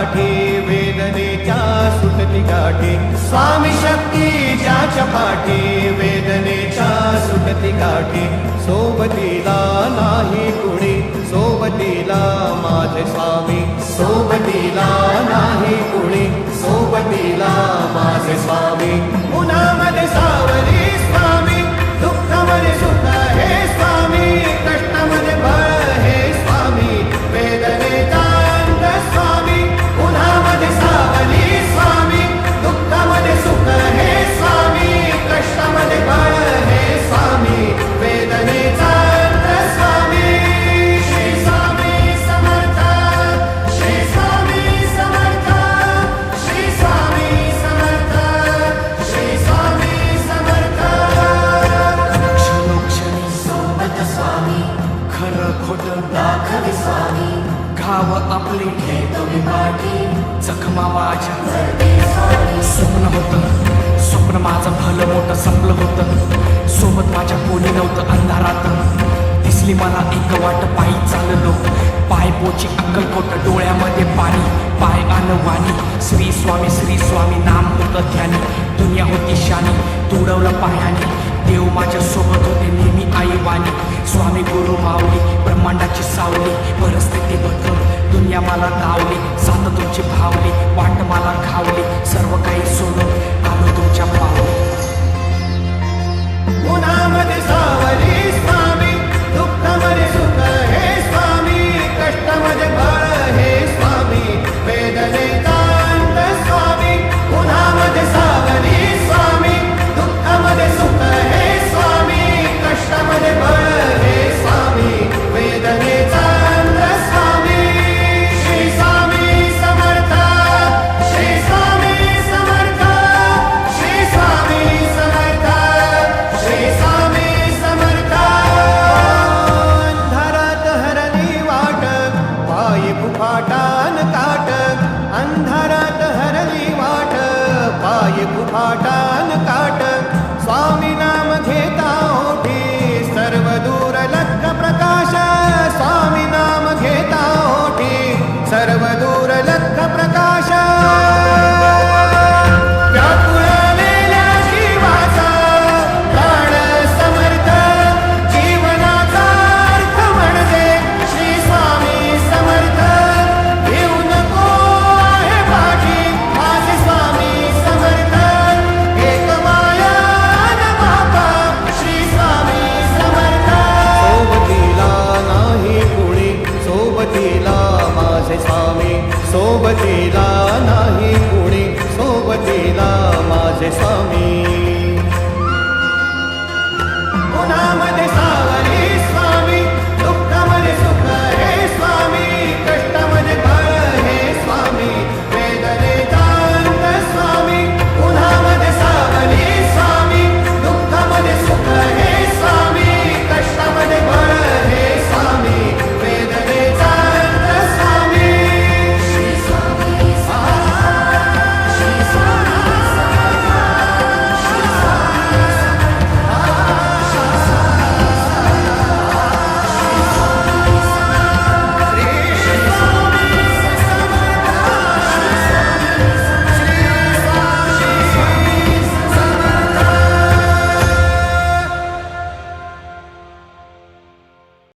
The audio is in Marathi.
पाठी वेदनेच्या सुटती गाठी स्वामी शक्ती ज्याच्या पाठी वेदनेच्या सुटती गाठी सोबतीला नाही कुणी सोबतीला माझे स्वामी सोबतीला नाही कुणी सोबतीला माझे स्वामी उन्हामध्ये सावली स्वामी दुःखामध्ये सुख हे स्वामी कष्टामध्ये बळ हे स्वामी वेदनेचा अंत स्वामी उन्हामध्ये सावली स्वामी दुःखामध्ये सुख हे स्वामी कष्टामध्ये बळ हे स्वामी वेदनेचा अंत स्वामी श्री स्वामी समर्थ श्री स्वामी समर्थ श्री स्वामी समर्थ श्री स्वामी समर्थ क्षणोक्षणी सोबत स्वामी खरं खोटं दाखवे स्वामी घाव आपले घेतो मी पाठी जखमा माझ्या स्वप्न होतं स्वप्न माझं भलं मोठं संपलं होतं सोबत माझ्या कोणी नव्हतं अंधारात दिसली मला एक वाट पायी चाललो पाय पोची अक्कलकोट डोळ्यामध्ये पाणी पाय वाणी श्री स्वामी नाम होतं ध्यानी दुनिया होती शानी तुडवलं पायाने देव माझ्या सोबत होते नेहमी आई वाणी स्वामी गुरु माऊली ब्रह्मांडाची सावली परिस्थिती बदलून दुनिया मला धावली साथ तुमची भावली वाट मला खावली सर्व काही सोडून आलो तुमच्या पावली उन्हामध्ये सावली स्वामी दुःखामध्ये सुख हे स्वामी कष्टामध्ये बळ हे स्वामी वेदनेचा अंत स्वामी उन्हामध्ये सावली स्वामी दुःखामध्ये सुख हे स्वामी कष्टामध्ये बळ हे स्वामी वेदनेचा अंत स्वामी श्री स्वामी समर्थ श्री स्वामी समर्थ श्री स्वामी समर्थ श्री स्वामी समर्थ अंधारात हरली वाट पायी फुफाटान काट अंधारात हरली वाट पायी फुफाटान काट स्वामी नाम घेता ओठी सर्व दूर लख प्रकाश स्वामी नाम घेता ओठी सर्व दूर लख प्रकाश व्याकुळलेल्या जीवाचा प्राण समर्थ जीवनाचा अर्थ म्हणजे श्री स्वामी समर्थ घेऊ नको आहे पाठी माझे स्वामी समर्थ एक माया न बापा श्री स्वामी समर्थ सोबतीला नाही कुणी सोबतीला माझे स्वामी सोबतीला नाही कुणी सोबतीला माझे स्वामी उन्हामध्ये